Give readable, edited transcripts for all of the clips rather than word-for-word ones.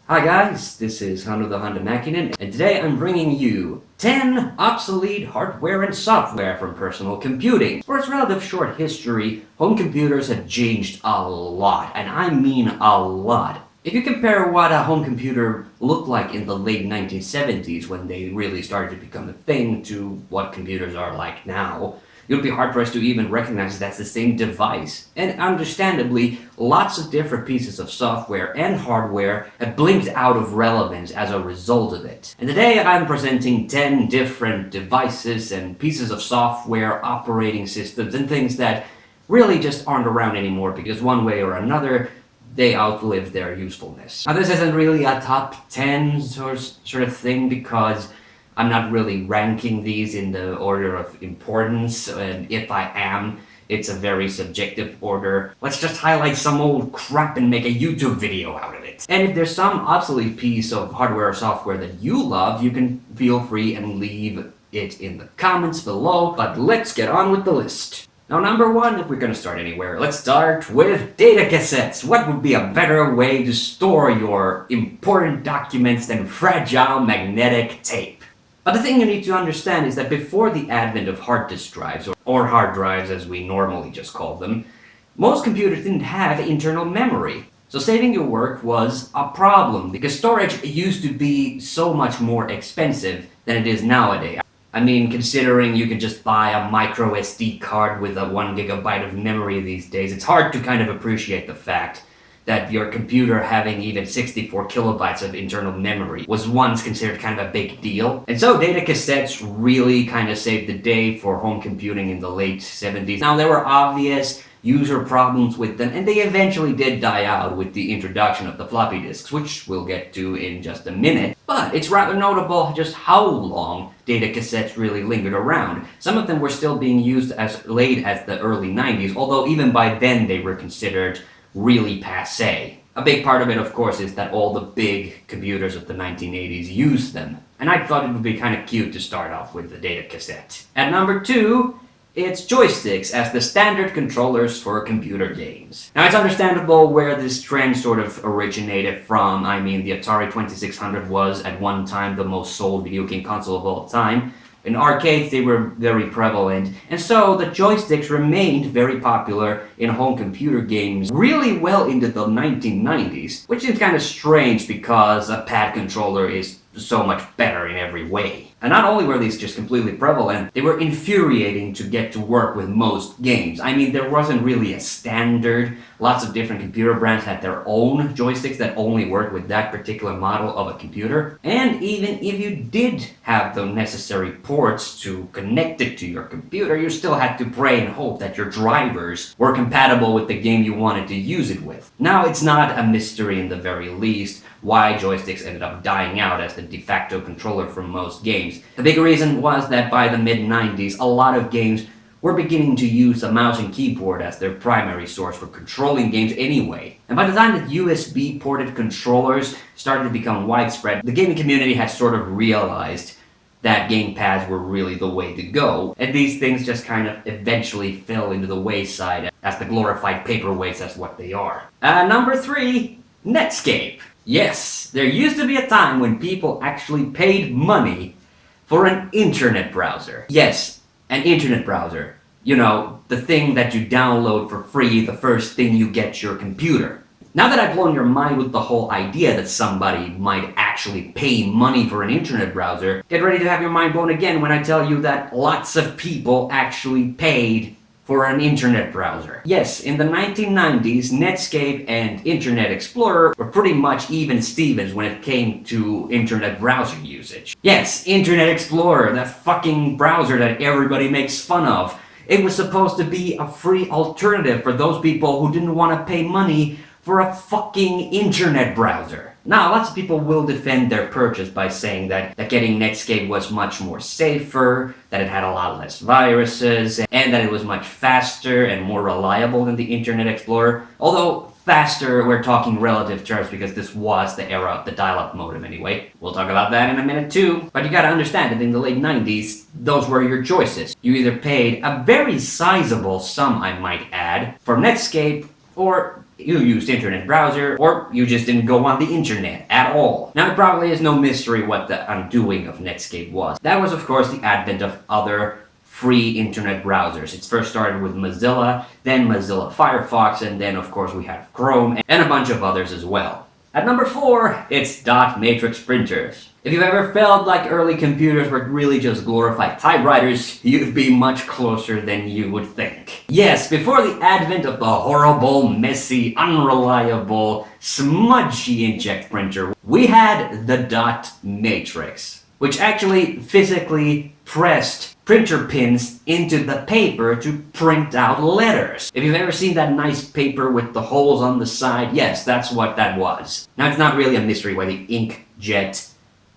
Hi guys, this is TheHande, and today I'm bringing you 10 obsolete hardware and software from personal computing. For its relative short history, home computers have changed a lot, and I mean a lot. If you compare what a home computer looked like in the late 1970s when they really started to become a thing to what computers are like now, you'll be hard-pressed to even recognize that's the same device. And understandably, lots of different pieces of software and hardware have blinked out of relevance as a result of it. And today I'm presenting 10 different devices and pieces of software, operating systems, and things that really just aren't around anymore because one way or another, they outlived their usefulness. Now this isn't really a top 10 sort of thing because I'm not really ranking these in the order of importance, and if I am, it's a very subjective order. Let's just highlight some old crap and make a YouTube video out of it. And if there's some obsolete piece of hardware or software that you love, you can feel free and leave it in the comments below, but let's get on with the list. Now, number one, if we're gonna start anywhere, let's start with data cassettes. What would be a better way to store your important documents than fragile magnetic tape? But the thing you need to understand is that before the advent of hard disk drives, or hard drives as we normally just call them, most computers didn't have internal memory. So saving your work was a problem because storage used to be so much more expensive than it is nowadays. I mean, considering you can just buy a micro SD card with a 1 gigabyte of memory these days, it's hard to kind of appreciate the fact that your computer having even 64 kilobytes of internal memory was once considered kind of a big deal. And so data cassettes really kind of saved the day for home computing in the late 70s. Now there were obvious user problems with them, and they eventually did die out with the introduction of the floppy disks, which we'll get to in just a minute. But it's rather notable just how long data cassettes really lingered around. Some of them were still being used as late as the early 90s, although even by then they were considered really passé. A big part of it, of course, is that all the big computers of the 1980s used them. And I thought it would be kind of cute to start off with the data cassette. At number 2, it's joysticks as the standard controllers for computer games. Now it's understandable where this trend sort of originated from. I mean, the Atari 2600 was at one time the most sold video game console of all time. In arcades, they were very prevalent, and so the joysticks remained very popular in home computer games really well into the 1990s, which is kind of strange because a pad controller is so much better in every way. And not only were these just completely prevalent, they were infuriating to get to work with most games. I mean, there wasn't really a standard. Lots of different computer brands had their own joysticks that only worked with that particular model of a computer. And even if you did have the necessary ports to connect it to your computer, you still had to pray and hope that your drivers were compatible with the game you wanted to use it with. Now, it's not a mystery in the very least why joysticks ended up dying out as the de facto controller for most games. The big reason was that by the mid-90s, a lot of games were beginning to use the mouse and keyboard as their primary source for controlling games anyway. And by the time that USB-ported controllers started to become widespread, the gaming community had sort of realized that gamepads were really the way to go, and these things just kind of eventually fell into the wayside as the glorified paperweights as what they are. Number 3, Netscape. Yes, there used to be a time when people actually paid money for an internet browser. Yes, an internet browser. You know, the thing that you download for free the first thing you get your computer. Now that I've blown your mind with the whole idea that somebody might actually pay money for an internet browser, get ready to have your mind blown again when I tell you that lots of people actually paid for an internet browser. Yes, in the 1990s, Netscape and Internet Explorer were pretty much even Stevens when it came to internet browser usage. Yes, Internet Explorer, that fucking browser that everybody makes fun of. It was supposed to be a free alternative for those people who didn't want to pay money for a fucking internet browser. Now, lots of people will defend their purchase by saying that getting Netscape was much more safer, that it had a lot less viruses, and that it was much faster and more reliable than the Internet Explorer. Although, faster, we're talking relative terms because this was the era of the dial-up modem anyway. We'll talk about that in a minute too. But you gotta understand that in the late 90s, those were your choices. You either paid a very sizable sum, I might add, for Netscape, or you used internet browser, or you just didn't go on the internet at all. Now, it probably is no mystery what the undoing of Netscape was. That was, of course, the advent of other free internet browsers. It first started with Mozilla, then Mozilla Firefox, and then, of course, we had Chrome, and a bunch of others as well. At number 4, it's dot matrix printers. If you've ever felt like early computers were really just glorified typewriters, you'd be much closer than you would think. Yes, before the advent of the horrible, messy, unreliable, smudgy inkjet printer, we had the dot matrix, which actually physically pressed printer pins into the paper to print out letters. If you've ever seen that nice paper with the holes on the side, yes, that's what that was. Now, it's not really a mystery why the inkjet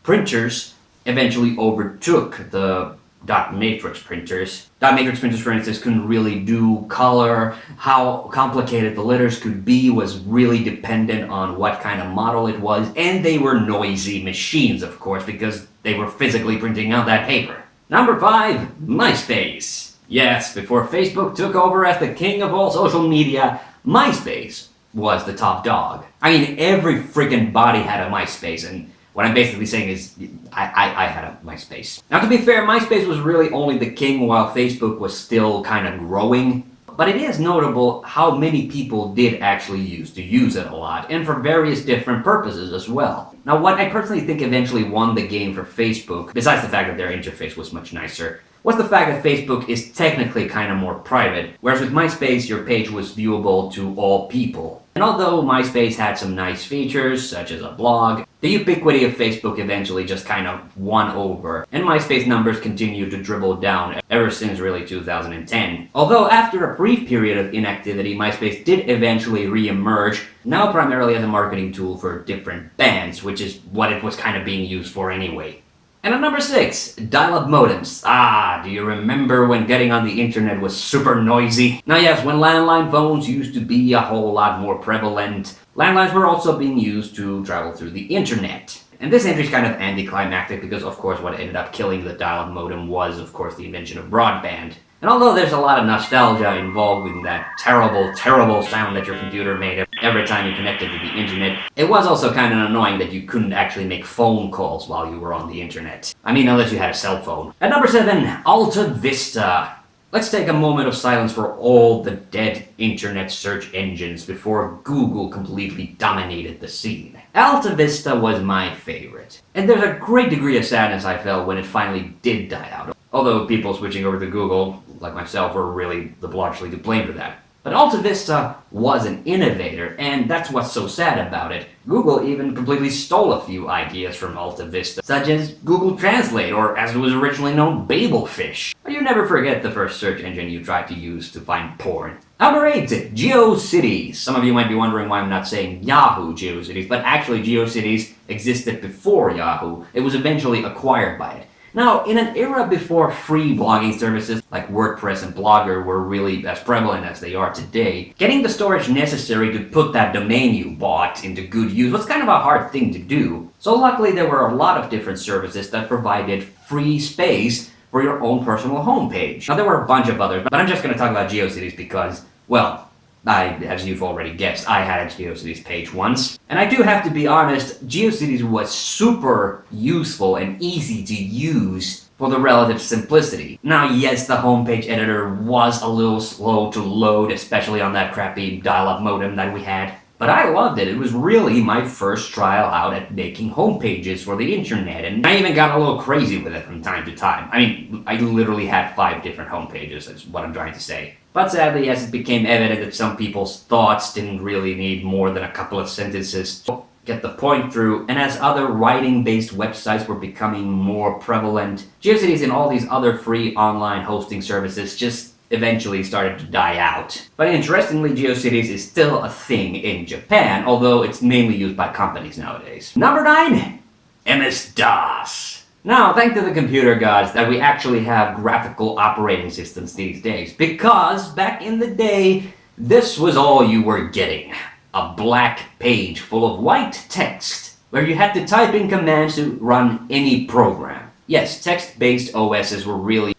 printers eventually overtook the dot matrix printers. Dot matrix printers, for instance, couldn't really do color. How complicated the letters could be was really dependent on what kind of model it was, and they were noisy machines, of course, because they were physically printing out that paper. Number 5, MySpace. Yes, before Facebook took over as the king of all social media, MySpace was the top dog. I mean, every freaking body had a MySpace, and what I'm basically saying is, I had a MySpace. Now, to be fair, MySpace was really only the king while Facebook was still kind of growing. But it is notable how many people did actually use it a lot, and for various different purposes as well. Now, what I personally think eventually won the game for Facebook, besides the fact that their interface was much nicer, was the fact that Facebook is technically kind of more private, whereas with MySpace, your page was viewable to all people. And although MySpace had some nice features, such as a blog, the ubiquity of Facebook eventually just kind of won over, and MySpace numbers continued to dribble down ever since really 2010. Although after a brief period of inactivity, MySpace did eventually re-emerge, now primarily as a marketing tool for different bands, which is what it was kind of being used for anyway. And at number 6, dial-up modems. Ah, do you remember when getting on the internet was super noisy? Now yes, when landline phones used to be a whole lot more prevalent, landlines were also being used to travel through the internet. And this entry is kind of anticlimactic because, of course, what ended up killing the dial-up modem was, of course, the invention of broadband. And although there's a lot of nostalgia involved in that terrible, terrible sound that your computer made every time you connected to the internet, it was also kind of annoying that you couldn't actually make phone calls while you were on the internet. I mean, unless you had a cell phone. At number 7, Alta Vista. Let's take a moment of silence for all the dead internet search engines before Google completely dominated the scene. Alta Vista was my favorite, and there's a great degree of sadness I felt when it finally did die out. Although people switching over to Google, like myself, were really largely to blame for that. But Alta Vista was an innovator, and that's what's so sad about it. Google even completely stole a few ideas from Alta Vista, such as Google Translate, or as it was originally known, Babelfish. But you never forget the first search engine you tried to use to find porn. Number 8, Geocities. Some of you might be wondering why I'm not saying Yahoo Geocities, but actually Geocities existed before Yahoo. It was eventually acquired by it. Now, in an era before free blogging services like WordPress and Blogger were really as prevalent as they are today, getting the storage necessary to put that domain you bought into good use was kind of a hard thing to do. So luckily there were a lot of different services that provided free space for your own personal homepage. Now, there were a bunch of others, but I'm just going to talk about Geocities because, well, as you've already guessed, I had a Geocities page once. And I do have to be honest, Geocities was super useful and easy to use for the relative simplicity. Now yes, the homepage editor was a little slow to load, especially on that crappy dial-up modem that we had. But I loved it. It was really my first trial out at making homepages for the internet, and I even got a little crazy with it from time to time. I mean, I literally had 5 different homepages, that's what I'm trying to say. But sadly, yes, it became evident that some people's thoughts didn't really need more than a couple of sentences to get the point through, and as other writing-based websites were becoming more prevalent, Geocities and all these other free online hosting services just eventually started to die out. But interestingly, Geocities is still a thing in Japan, although it's mainly used by companies nowadays. Number 9, MS-DOS. Now, thank to the computer gods that we actually have graphical operating systems these days, because back in the day, this was all you were getting. A black page full of white text, where you had to type in commands to run any program. Yes, text-based OSs were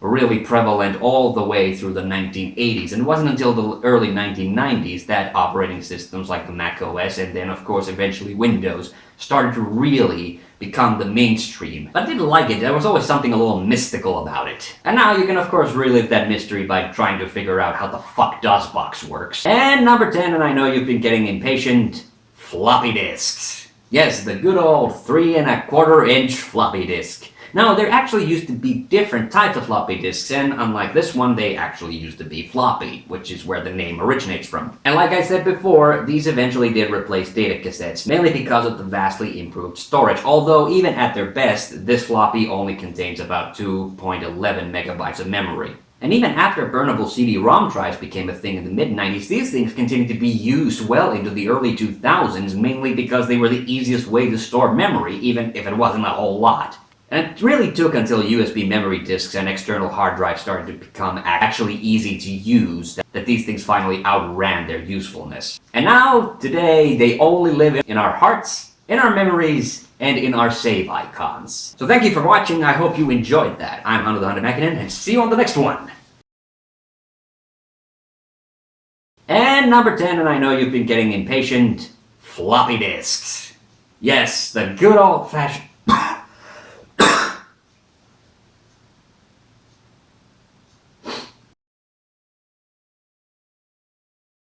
really prevalent all the way through the 1980s, and it wasn't until the early 1990s that operating systems like the Mac OS and then of course eventually Windows started to really become the mainstream. But I didn't like it. There was always something a little mystical about it. And now you can of course relive that mystery by trying to figure out how the fuck DOSBox works. And number 10, and I know you've been getting impatient, floppy disks. Yes, the good old 3¼ inch floppy disk. Now, there actually used to be different types of floppy disks, and unlike this one, they actually used to be floppy, which is where the name originates from. And like I said before, these eventually did replace data cassettes, mainly because of the vastly improved storage, although even at their best, this floppy only contains about 2.11 megabytes of memory. And even after burnable CD-ROM drives became a thing in the mid-90s, these things continued to be used well into the early 2000s, mainly because they were the easiest way to store memory, even if it wasn't a whole lot. And it really took until USB memory disks and external hard drives started to become actually easy to use that these things finally outran their usefulness. And now, today, they only live in our hearts, in our memories, and in our save icons. So thank you for watching, I hope you enjoyed that. I'm TheHande and see you on the next one! And number 10, and I know you've been getting impatient, floppy disks. Yes, the good old-fashioned...